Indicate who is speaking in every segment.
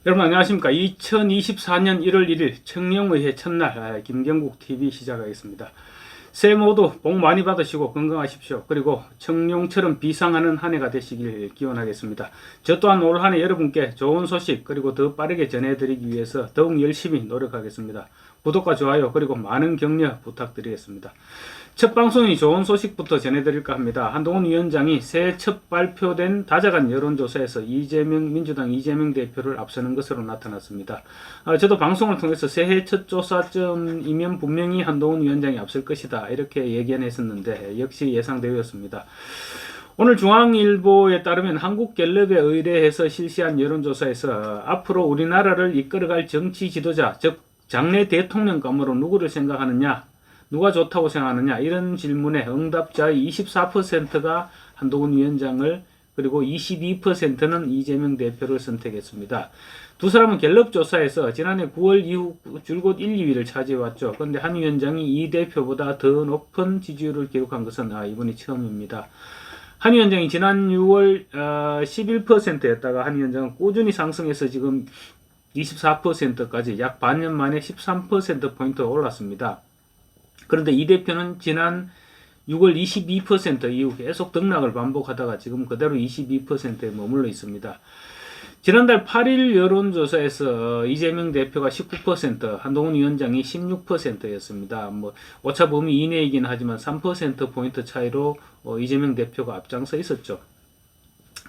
Speaker 1: 여러분 안녕하십니까. 2024년 1월 1일 청룡의회 첫날 김경국 TV 시작하겠습니다. 새해 모두 복 많이 받으시고 건강하십시오. 그리고 청룡처럼 비상하는 한 해가 되시길 기원하겠습니다. 저 또한 올 한 해 여러분께 좋은 소식 그리고 더 빠르게 전해드리기 위해서 더욱 열심히 노력하겠습니다. 구독과 좋아요 그리고 많은 격려 부탁드리겠습니다. 첫 방송이 좋은 소식부터 전해드릴까 합니다. 한동훈 위원장이 새해 첫 발표된 다자간 여론조사에서 민주당 이재명 대표를 앞서는 것으로 나타났습니다. 저도 방송을 통해서 새해 첫 조사쯤이면 분명히 한동훈 위원장이 앞설 것이다 이렇게 예견했었는데 역시 예상되었습니다. 오늘 중앙일보에 따르면 한국갤럽에 의뢰해서 실시한 여론조사에서 앞으로 우리나라를 이끌어갈 정치 지도자, 즉 장래 대통령감으로 누구를 생각하느냐, 누가 좋다고 생각하느냐 이런 질문에 응답자의 24%가 한동훈 위원장을 그리고 22%는 이재명 대표를 선택했습니다. 두 사람은 갤럽 조사에서 지난해 9월 이후 줄곧 1, 2위를 차지해왔죠. 그런데 한 위원장이 이 대표보다 더 높은 지지율을 기록한 것은 이번이 처음입니다. 한 위원장이 지난 6월 11%였다가 한 위원장은 꾸준히 상승해서 지금 24%까지 약 반년 만에 13%포인트 올랐습니다. 그런데 이 대표는 지난 6월 22% 이후 계속 등락을 반복하다가 지금 그대로 22%에 머물러 있습니다. 지난달 8일 여론조사에서 이재명 대표가 19%, 한동훈 위원장이 16%였습니다. 오차 범위 이내이긴 하지만 3%포인트 차이로 이재명 대표가 앞장서 있었죠.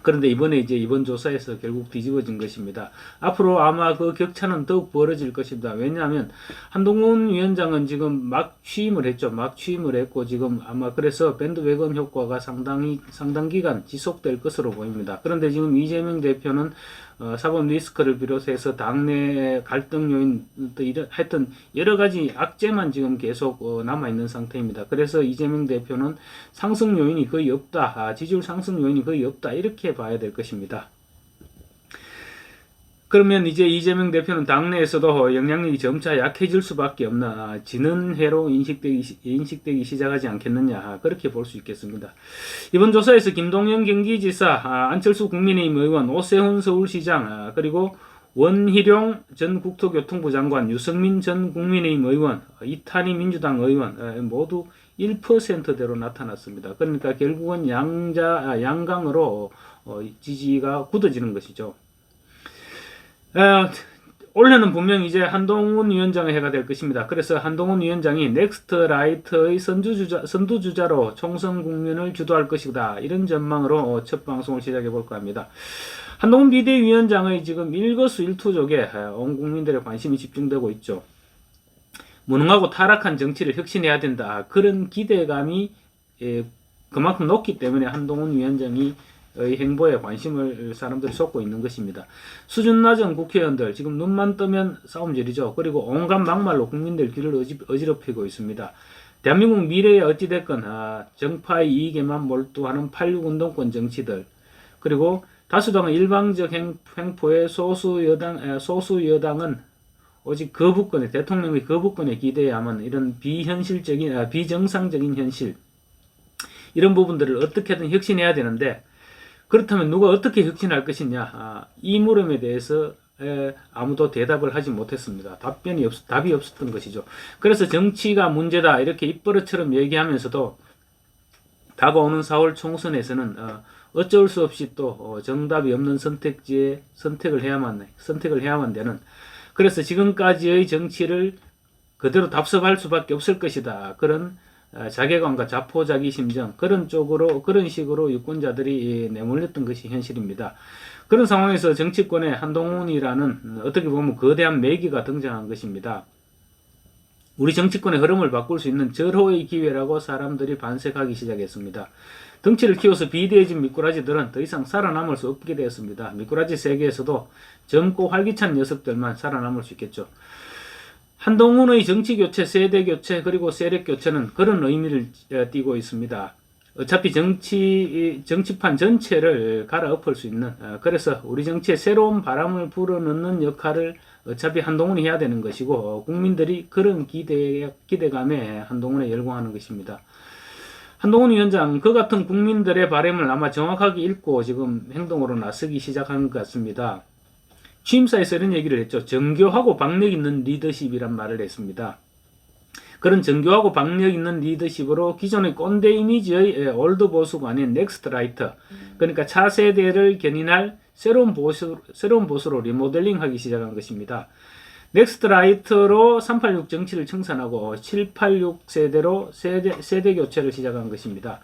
Speaker 1: 그런데 이번 조사에서 결국 뒤집어진 것입니다. 앞으로 아마 그 격차는 더욱 벌어질 것입니다. 왜냐하면 한동훈 위원장은 지금 막 취임을 했고 지금 아마 그래서 밴드웨건 효과가 상당 기간 지속될 것으로 보입니다. 그런데 지금 이재명 대표는 사법 리스크를 비롯해서 당내 갈등 요인 하여튼 여러 가지 악재만 지금 계속 남아 있는 상태입니다. 그래서 이재명 대표는 상승 요인이 거의 없다, 지지율 상승 요인이 거의 없다 이렇게 봐야 될 것입니다. 그러면 이제 이재명 대표는 당내에서도 영향력이 점차 약해질 수밖에 없는 지는 해로 인식되기 시작하지 않겠느냐 그렇게 볼 수 있겠습니다. 이번 조사에서 김동연 경기지사, 안철수 국민의힘 의원, 오세훈 서울시장, 그리고 원희룡 전 국토교통부 장관, 유승민 전 국민의힘 의원, 이탄희 민주당 의원 모두 1%대로 나타났습니다. 그러니까 결국은 양강으로 지지가 굳어지는 것이죠. 올해는 분명 이제 한동훈 위원장의 해가 될 것입니다. 그래서 한동훈 위원장이 넥스트 라이트의 선두주자로 총선 국면을 주도할 것이다. 이런 전망으로 첫 방송을 시작해 볼까 합니다. 한동훈 비대위원장의 지금 일거수일투족에 온 국민들의 관심이 집중되고 있죠. 무능하고 타락한 정치를 혁신해야 된다. 그런 기대감이 그만큼 높기 때문에 한동훈 위원장이 행보에 관심을 사람들이 쏟고 있는 것입니다. 수준 낮은 국회의원들 지금 눈만 뜨면 싸움질이죠. 그리고 온갖 막말로 국민들 귀를 어지럽히고 있습니다. 대한민국 미래에 어찌됐건 정파의 이익에만 몰두하는 86운동권 정치들, 그리고 다수당의 일방적 횡포에 소수 여당은 오직 거부권에, 대통령의 거부권에 기대야만 이런 비정상적인 현실, 이런 부분들을 어떻게든 혁신해야 되는데, 그렇다면 누가 어떻게 혁신할 것이냐, 이 물음에 대해서 아무도 대답을 하지 못했습니다. 답이 없었던 것이죠. 그래서 정치가 문제다 이렇게 입버릇처럼 얘기하면서도 다가오는 4월 총선에서는 어쩔 수 없이 또 정답이 없는 선택을 해야만 되는, 그래서 지금까지의 정치를 그대로 답습할 수밖에 없을 것이다. 그런 자괴감과 자포자기심정, 그런 식으로 유권자들이 내몰렸던 것이 현실입니다. 그런 상황에서 정치권에 한동훈이라는 어떻게 보면 거대한 매기가 등장한 것입니다. 우리 정치권의 흐름을 바꿀 수 있는 절호의 기회라고 사람들이 반색하기 시작했습니다. 덩치를 키워서 비대해진 미꾸라지들은 더 이상 살아남을 수 없게 되었습니다. 미꾸라지 세계에서도 젊고 활기찬 녀석들만 살아남을 수 있겠죠. 한동훈의 정치교체, 세대교체, 그리고 세력교체는 그런 의미를 띠고 있습니다. 어차피 정치판 전체를 갈아엎을 수 있는, 그래서 우리 정치에 새로운 바람을 불어넣는 역할을 어차피 한동훈이 해야 되는 것이고, 국민들이 그런 기대감에 한동훈에 열광하는 것입니다. 한동훈 위원장, 그 같은 국민들의 바람을 아마 정확하게 읽고 지금 행동으로 나서기 시작한 것 같습니다. 취임사에서 이런 얘기를 했죠. 정교하고 박력 있는 리더십이란 말을 했습니다. 그런 정교하고 박력 있는 리더십으로 기존의 꼰대 이미지의 올드 보수가 아닌 넥스트 라이트, 그러니까 차세대를 견인할 새로운 보수로 리모델링하기 시작한 것입니다. 넥스트 라이트로 386 정치를 청산하고 786 세대로 세대 교체를 시작한 것입니다.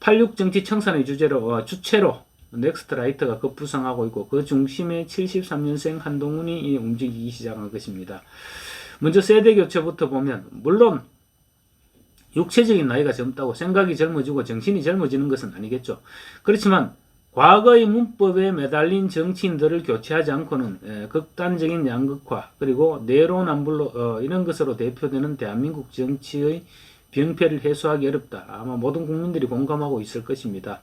Speaker 1: 86 정치 청산의 주체로 넥스트 라이트가 급부상하고 있고 그 중심에 73년생 한동훈이 움직이기 시작한 것입니다. 먼저 세대 교체부터 보면 물론 육체적인 나이가 젊다고 생각이 젊어지고 정신이 젊어지는 것은 아니겠죠. 그렇지만 과거의 문법에 매달린 정치인들을 교체하지 않고는 극단적인 양극화 그리고 내로남불로 이런 것으로 대표되는 대한민국 정치의 병폐를 해소하기 어렵다. 아마 모든 국민들이 공감하고 있을 것입니다.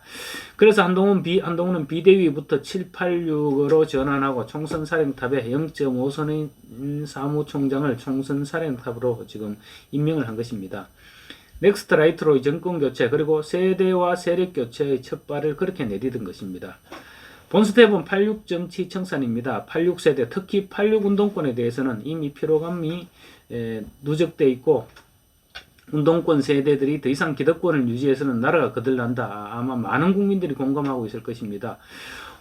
Speaker 1: 그래서 한동훈은 비대위부터 786으로 전환하고 총선사령탑에 0.5선의 사무총장을 총선사령탑으로 지금 임명을 한 것입니다. 넥스트 라이트로의 정권 교체 그리고 세대와 세력 교체의 첫 발을 그렇게 내디딘 것입니다. 본 스텝은 86 정치 청산입니다. 86세대 특히 86 운동권에 대해서는 이미 피로감이 누적돼 있고 운동권 세대들이 더 이상 기득권을 유지해서는 나라가 거들난다. 아마 많은 국민들이 공감하고 있을 것입니다.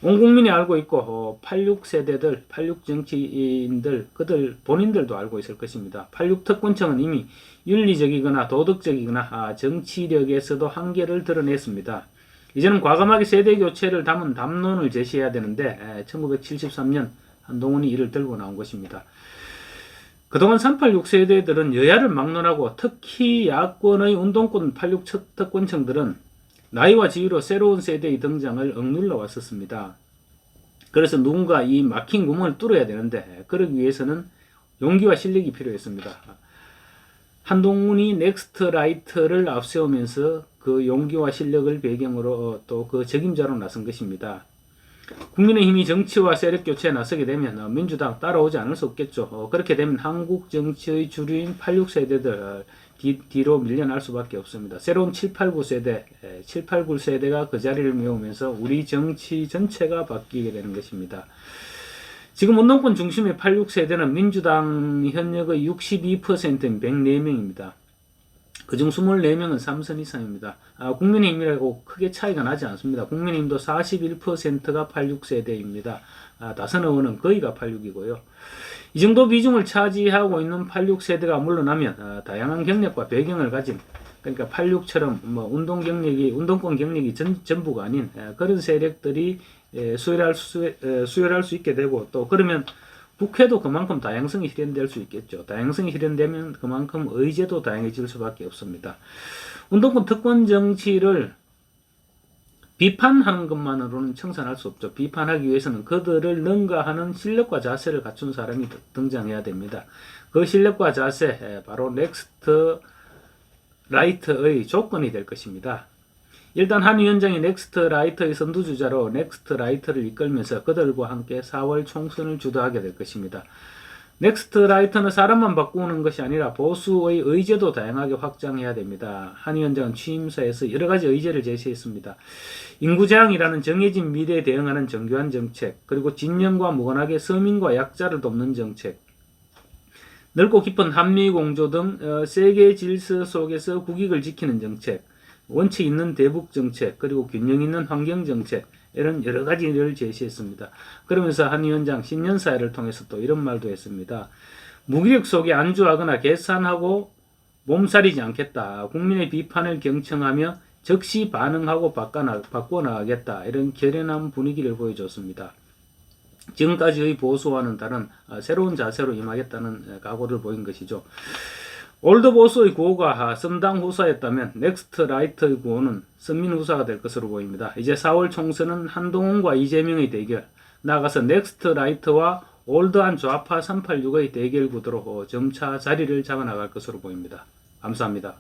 Speaker 1: 온 국민이 알고 있고 86 세대들, 86 정치인들, 그들 본인들도 알고 있을 것입니다. 86 특권층은 이미 윤리적이거나 도덕적이거나 정치력에서도 한계를 드러냈습니다. 이제는 과감하게 세대 교체를 담은 담론을 제시해야 되는데 1973년 한동훈이 이를 들고 나온 것입니다. 그동안 386 세대들은 여야를 막론하고 특히 야권의 운동권 86 특권층들은 나이와 지위로 새로운 세대의 등장을 억눌러 왔었습니다. 그래서 누군가 이 막힌 구멍을 뚫어야 되는데 그러기 위해서는 용기와 실력이 필요했습니다. 한동훈이 넥스트 라이트를 앞세우면서 그 용기와 실력을 배경으로 또 그 적임자로 나선 것입니다. 국민의힘이 정치와 세력 교체에 나서게 되면 민주당 따라오지 않을 수 없겠죠. 그렇게 되면 한국 정치의 주류인 86세대들 뒤로 밀려날 수밖에 없습니다. 새로운 789 세대, 789 세대가 그 자리를 메우면서 우리 정치 전체가 바뀌게 되는 것입니다. 지금 운동권 중심의 86세대는 민주당 현역의 62%인 104명입니다. 그중 24명은 3선 이상입니다. 국민의힘이라고 크게 차이가 나지 않습니다. 국민의힘도 41%가 86세대입니다. 다선 의원은 거의가 86이고요. 이 정도 비중을 차지하고 있는 86세대가 물러나면 다양한 경력과 배경을 가진 그러니까 86처럼 운동권 경력이 전부가 아닌 그런 세력들이 수혈할 수 있게 되고 또 그러면 국회도 그만큼 다양성이 실현될 수 있겠죠. 다양성이 실현되면 그만큼 의제도 다양해질 수밖에 없습니다. 운동권 특권 정치를 비판하는 것만으로는 청산할 수 없죠. 비판하기 위해서는 그들을 능가하는 실력과 자세를 갖춘 사람이 등장해야 됩니다. 그 실력과 자세 바로 넥스트 라이트의 조건이 될 것입니다. 일단 한 위원장이 넥스트 라이트의 선두주자로 넥스트 라이트를 이끌면서 그들과 함께 4월 총선을 주도하게 될 것입니다. 넥스트 라이트는 사람만 바꾸는 것이 아니라 보수의 의제도 다양하게 확장해야 됩니다. 한 위원장은 취임사에서 여러 가지 의제를 제시했습니다. 인구재앙이라는 정해진 미래에 대응하는 정교한 정책, 그리고 진영과 무관하게 서민과 약자를 돕는 정책, 넓고 깊은 한미공조 등 세계 질서 속에서 국익을 지키는 정책, 원칙 있는 대북 정책, 그리고 균형 있는 환경 정책 이런 여러 가지를 제시했습니다. 그러면서 한 위원장 신년사회를 통해서 또 이런 말도 했습니다. 무기력 속에 안주하거나 계산하고 몸살이지 않겠다. 국민의 비판을 경청하며 즉시 반응하고 바꿔나가겠다. 이런 결연한 분위기를 보여줬습니다. 지금까지의 보수와는 다른 새로운 자세로 임하겠다는 각오를 보인 것이죠. 올드 보수의 구호가 썸당 후사였다면 넥스트 라이트의 구호는 선민 후사가 될 것으로 보입니다. 이제 4월 총선은 한동훈과 이재명의 대결, 나아가서 넥스트 라이트와 올드한 좌파 386의 대결 구도로 점차 자리를 잡아나갈 것으로 보입니다. 감사합니다.